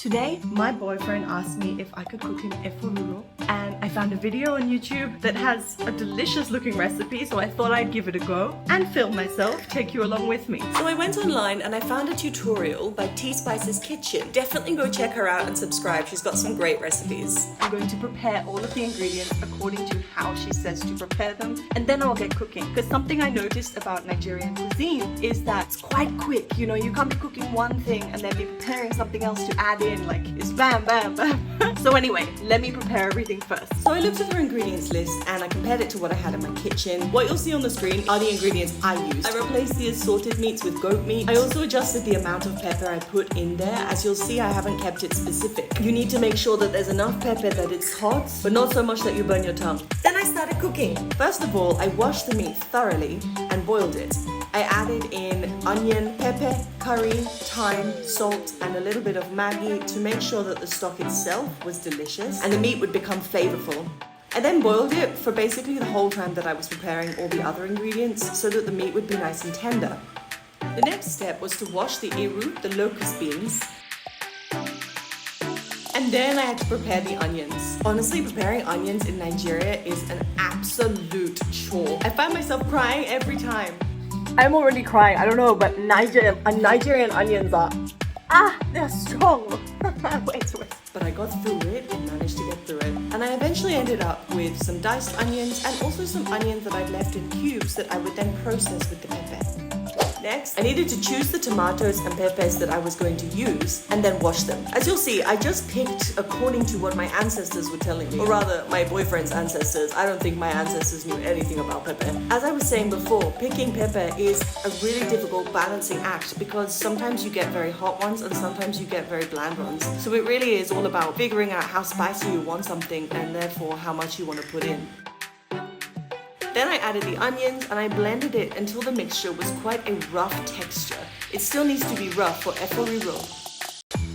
Today, my boyfriend asked me if I could cook him Efo Riro, and I found a video on YouTube that has a delicious looking recipe, so I thought I'd give it a go and film myself, take you along with me. So I went online and I found a tutorial by TSpice Kitchen. Definitely go check her out and subscribe, she's got some great recipes. I'm going to prepare all of the ingredients according to how she says to prepare them, and then I'll get cooking. Because something I noticed about Nigerian cuisine is that it's quite quick, you know, you can't be cooking one thing and then be preparing something else to add in, like it's bam bam bam. So anyway, let me prepare everything first. So I looked at her ingredients list and I compared it to what I had in my kitchen. What you'll see on the screen are the ingredients I used. I replaced the assorted meats with goat meat. I also adjusted the amount of pepper I put in there. As you'll see, I haven't kept it specific. You need to make sure that there's enough pepper that it's hot, but not so much that you burn your tongue. Then I started cooking. First of all, I washed the meat thoroughly and boiled it. I added in onion, pepper, curry, thyme, salt, and a little bit of Maggi to make sure that the stock itself was delicious and the meat would become flavorful. I then boiled it for basically the whole time that I was preparing all the other ingredients so that the meat would be nice and tender. The next step was to wash the iru, the locust beans, and then I had to prepare the onions. Honestly, preparing onions in Nigeria is an absolute chore. I find myself crying every time. I'm already crying, I don't know, but Nigerian onions are, they're strong. wait. But I got through it and managed to get through it. And I eventually ended up with some diced onions and also some onions that I'd left in cubes that I would then process with the pepper. Next, I needed to choose the tomatoes and peppers that I was going to use and then wash them. As you'll see, I just picked according to what my ancestors were telling me, or rather my boyfriend's ancestors. I don't think my ancestors knew anything about pepper. As I was saying before, picking pepper is a really difficult balancing act because sometimes you get very hot ones and sometimes you get very bland ones. So it really is all about figuring out how spicy you want something and therefore how much you want to put in. Then I added the onions and I blended it until the mixture was quite a rough texture. It still needs to be rough for Efo Riro.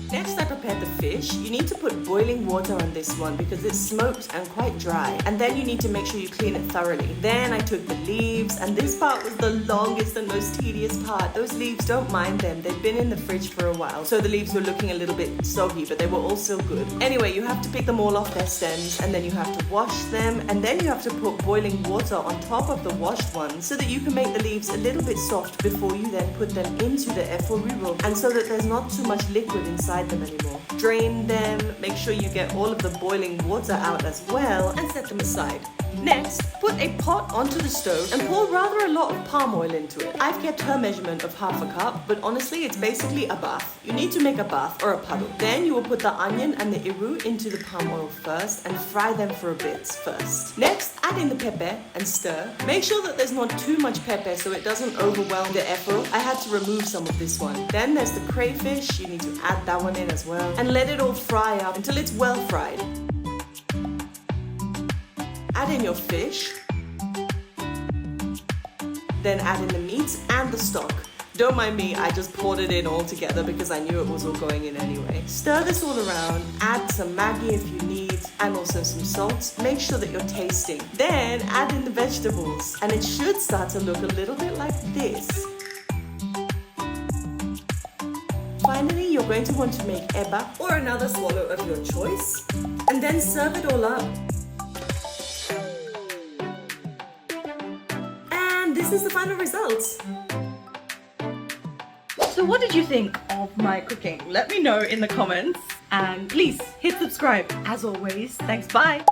Next, I prepared the fish. You need to put boiling water on this one because it's smoked and quite dry. And then you need to make sure you clean it thoroughly. Then I took the leaves, and this part was the longest and most tedious part. Those leaves, don't mind them. They've been in the fridge for a while, so the leaves were looking a little bit soggy, but they were all still good. Anyway, you have to pick them all off their stems, and then you have to wash them, and then you have to put boiling water on top of the washed ones so that you can make the leaves a little bit soft before you then put them into the Efo Riro, and so that there's not too much liquid inside them anymore. Drain them, make sure you get all of the boiling water out as well, and set them aside. Next, put a pot onto the stove and pour rather a lot of palm oil into it. I've kept her measurement of half a cup, but honestly it's basically a bath. You need to make a bath or a puddle. Then you will put the onion and the iru into the palm oil first and fry them for a bit first. Next, add in the pepper and stir. Make sure that there's not too much pepper so it doesn't overwhelm the efo. I had to remove some of this one. Then there's the crayfish, you need to add that one in as well. And let it all fry up until it's well fried. Add in your fish, then add in the meat and the stock. Don't mind me, I just poured it in all together because I knew it was all going in anyway. Stir this all around, add some Maggi if you need, and also some salt. Make sure that you're tasting. Then add in the vegetables, and it should start to look a little bit like this. Finally, you're going to want to make eba or another swallow of your choice, and then serve it all up. This is the final results. So what did you think of my cooking? Let me know in the comments, and please hit subscribe. As always, thanks, bye.